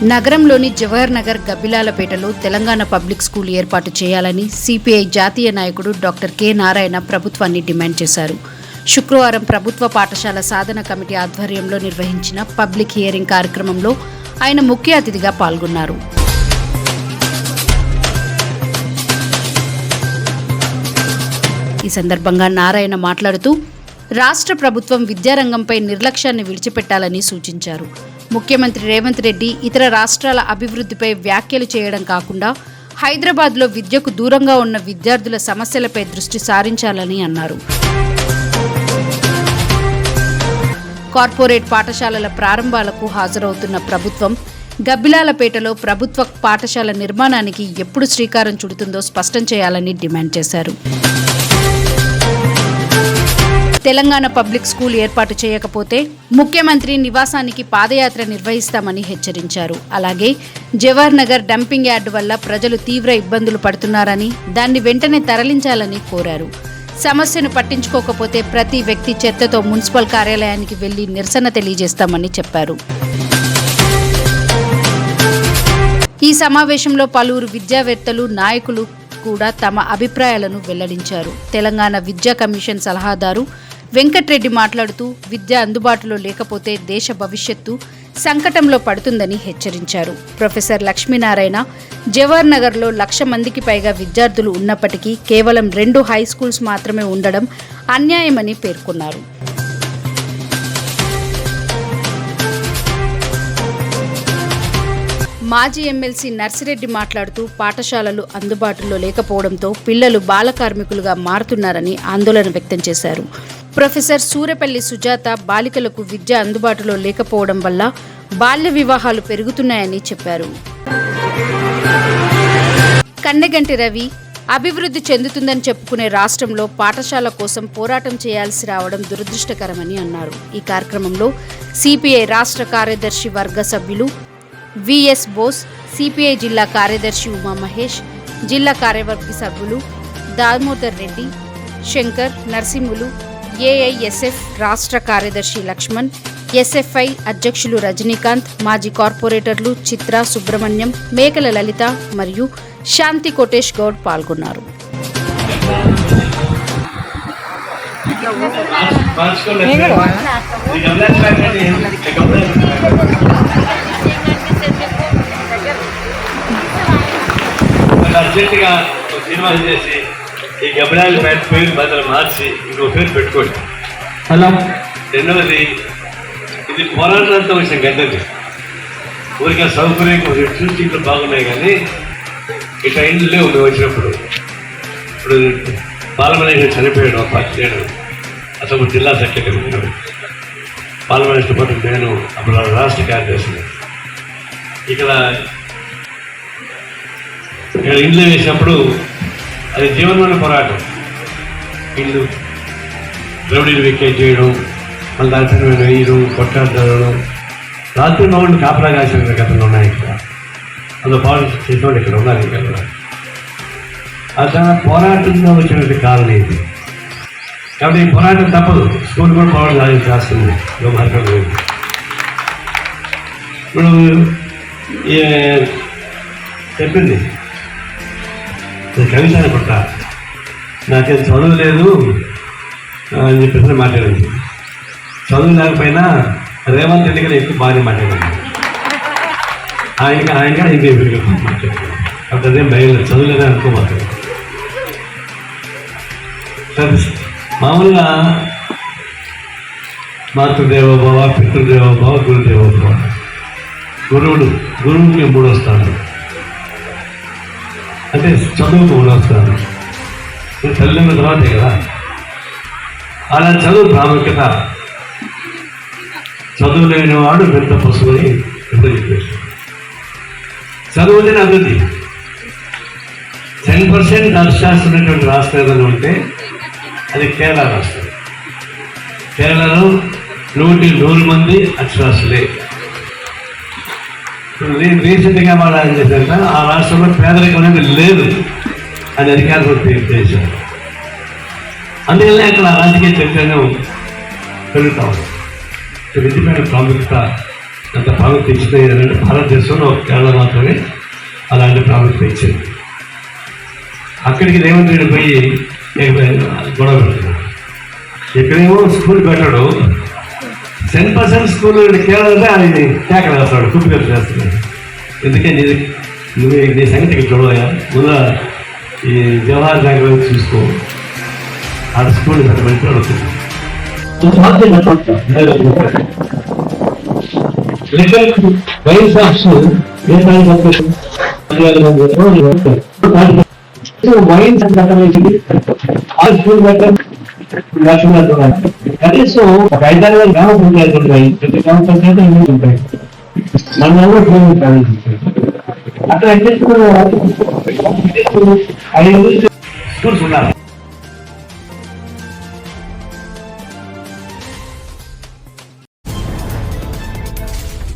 నగరంలోని Jawahar Nagar గబ్బిలాలపేటలో Telangana public school ఏర్పాటు చేయాలని సిపిఐ జాతీయ నాయకుడు డాక్టర్ కె నారాయణ ప్రభుత్వాన్ని డిమాండ్ చేశారు. శుక్రవారం ప్రభుత్వ పాఠశాల సాధన కమిటీ ఆధ్వర్యంలో నిర్వహించిన పబ్లిక్ హియరింగ్ కార్యక్రమంలో ఆయన ముఖ్య అతిథిగా పాల్గొన్నారు. ఈ సందర్భంగా నారాయణ మాట్లాడుతూ రాష్ట్ర ప్రభుత్వం విద్యారంగంపై నిర్లక్ష్యాన్ని విడిచిపెట్టాలని సూచించారు. ముఖ్యమంత్రి రేవంత్ రెడ్డి ఇతర రాష్ట్రాల అభివృద్ధిపై వ్యాఖ్యలు చేయడం కాకుండా హైదరాబాద్లో విద్యకు దూరంగా ఉన్న విద్యార్థుల సమస్యలపై దృష్టి సారించాలని అన్నారు. కార్పొరేట్ పాఠశాలల ప్రారంభాలకు హాజరవుతున్న ప్రభుత్వం గబ్బిలాలపేటలో ప్రభుత్వ పాఠశాల నిర్మాణానికి ఎప్పుడు శ్రీకారం చుడుతుందో స్పష్టం చేయాలని డిమాండ్ చేశారు. తెలంగాణ పబ్లిక్ స్కూల్ ఏర్పాటు చేయకపోతే ముఖ్యమంత్రి నివాసానికి పాదయాత్ర నిర్వహిస్తామని హెచ్చరించారు. అలాగే జవహర్ నగర్ డంపింగ్ యార్డు వల్ల ప్రజలు తీవ్ర ఇబ్బందులు పడుతున్నారని దాన్ని వెంటనే తరలించాలని కోరారు. సమస్యను పట్టించుకోకపోతే ప్రతి వ్యక్తి చెత్తతో మున్సిపల్ కార్యాలయానికి వెళ్లి నిరసన తెలియజేస్తామని చెప్పారు. ఈ సమావేశంలో పలువురు విద్యావేత్తలు, నాయకులు కూడా తమ అభిప్రాయాలను వెల్లడించారు. తెలంగాణ విద్యా కమిషన్ సలహాదారు వెంకట్రెడ్డి మాట్లాడుతూ విద్య అందుబాటులో లేకపోతే దేశ భవిష్యత్తు సంకటంలో పడుతుందని హెచ్చరించారు. ప్రొఫెసర్ లక్ష్మీనారాయణ జవహర్ నగర్లో 1,00,000 మందికి పైగా విద్యార్థులు ఉన్నప్పటికీ కేవలం 2 హై స్కూల్స్ మాత్రమే ఉండడం అన్యాయమని పేర్కొన్నారు. మాజీ ఎమ్మెల్సీ నర్సిరెడ్డి మాట్లాడుతూ పాఠశాలలు అందుబాటులో లేకపోవడంతో పిల్లలు బాల కార్మికులుగా మారుతున్నారని ఆందోళన వ్యక్తం చేశారు. ప్రొఫెసర్ సూరెపల్లి సుజాత బాలికలకు విద్య అందుబాటులో లేకపోవడం వల్ల బాల్య వివాహాలు పెరుగుతున్నాయని చెప్పారు. కన్నెగంటి రవి అభివృద్ధి చెందుతుందని చెప్పుకునే రాష్ట్రంలో పాఠశాల కోసం పోరాటం చేయాల్సి రావడం దురదృష్టకరమని అన్నారు. ఈ కార్యక్రమంలో సిపిఐ రాష్ట్ర కార్యదర్శి వర్గ సభ్యులు విఎస్ బోస్, సిపిఐ జిల్లా కార్యదర్శి ఉమా మహేష్, జిల్లా కార్యవర్గ సభ్యులు దామోదర్ రెడ్డి, శంకర్, నర్సింహులు, ఏఐఎస్ఎఫ్ రాష్ట్ర కార్యదర్శి లక్ష్మణ్, ఎస్ఎఫ్ఐ అధ్యక్షులు రజనీకాంత్, మాజీ కార్పొరేటర్లు చిత్ర, సుబ్రహ్మణ్యం, మేకల లలిత మరియు శాంతి కోటేష్ గౌడ్ పాల్గొన్నారు. అర్జెంటుగా సినిమా చేసి ఈ గబ్బిలాల పేరు బదులు మార్చి ఇంకో పేరు పెట్టుకోండి. హలో. రెండవది, ఇది పోరాటంతో వచ్చిన గద్దది. ఊరికే సౌకర్యం చూసి ఇంట్లో బాగున్నాయి కానీ ఇట్లా ఇంట్లో లేవు మేము వచ్చినప్పుడు. ఇప్పుడు పార్లమెంట్ చనిపోయాడు ఒక 17 అసలు జిల్లా సెక్రటరీ ఉన్నాడు. పార్లమెంట్ పాటు నేను అప్పుడు రాష్ట్ర కార్యదర్శి. ఇక్కడ ఇండ్లు వేసినప్పుడు అది జీవనమైన పోరాటం. ఇల్లు రెవెన్యూ వెకేట్ చేయడం, మళ్ళీ దాంట్లో వేయడం, కొట్టాడడం, రాత్రి మౌళ్ళు కాపలా కాసిన గతంలో ఉన్నాయి. ఇక్కడ అందులో పోరాటం చేసేవాళ్ళు ఇక్కడ ఉన్నారు. ఇక్కడ అట్లా పోరాటంలో వచ్చినటువంటి కాలం ఇది. కాబట్టి ఈ పోరాటం తప్పదు. స్కూల్ కూడా పోరాటం చేస్తుంది. ఇప్పుడు చెప్పింది కవిత అనుకుంటా, నాకేం చదువు లేదు అని చెప్పేసి మాట్లాడింది. చదువు లేకపోయినా రేవంత్ రెడ్డి గారు ఎక్కువ బాగా మాట్లాడింది. ఆయన ఇంకా ఎదురుగా మాట్లాడుతున్నాడు. అప్పుడు అదేం భయం లేదు, చదువు లేదని అనుకోమారు. మామూలుగా మాతృదేవోభవ, పితృదేవోభవ, గురుదేవోభవ. గురువుకి 3 వస్తాను, అంటే చదువుకు 3 వస్తాను. తల్లిదండ్రుల తర్వాతే కదా. అలా చదువు ప్రాముఖ్యత. చదువు లేని వాడు పెద్ద పశువు అని ఎప్పుడు చెప్పేసి. చదువులేని అభివృద్ధి. 10% అక్షరాస్యత ఉన్నటువంటి రాష్ట్రం ఏదైనా ఉంటే అది కేరళ రాష్ట్రం. కేరళలో 100 మంది అక్షరాస్యులే. రీసెంట్గా వాళ్ళు ఏం చేశారంటే ఆ రాష్ట్రంలో పేదరికం అనేది లేదు అని అధికారులు చేశారు. అందువల్ల అక్కడ రాజకీయ చైతన్యం పెరుగుతా ఉంది. విద్యమైన ప్రాముఖ్యత అంత ప్రాముఖ్యత ఇచ్చింది ఏంటంటే భారతదేశంలో ఒక కేరళ మాత్రమే అలాంటి ప్రాముఖ్యత ఇచ్చింది. అక్కడికి రేవంత్ రెడ్డి పోయి గొడవ పెడుతున్నాడు. ఇక్కడేమో స్కూల్ పెట్టాడు, 10% స్కూల్ కేరళ ఆయన కేకలు వేస్తాడు, కుప్పికలు చేస్తున్నాడు. ఎందుకంటే నీ సంగతికి గొడవయా, ముందు ఈ జవహర్ నగర్ చూసుకో, ఆ స్కూల్ పెట్టబట్టి అడుగుతుంది. వైన్ షాప్స్ వైన్ కనీసం ఒక 5-6 గ్రామ పంచాయతీలు ఉంటాయి, ప్రతి గ్రామ పంచాయతీ ఇల్లు ఉంటాయి. మన అట్లా స్కూల్స్ ఉండాలి.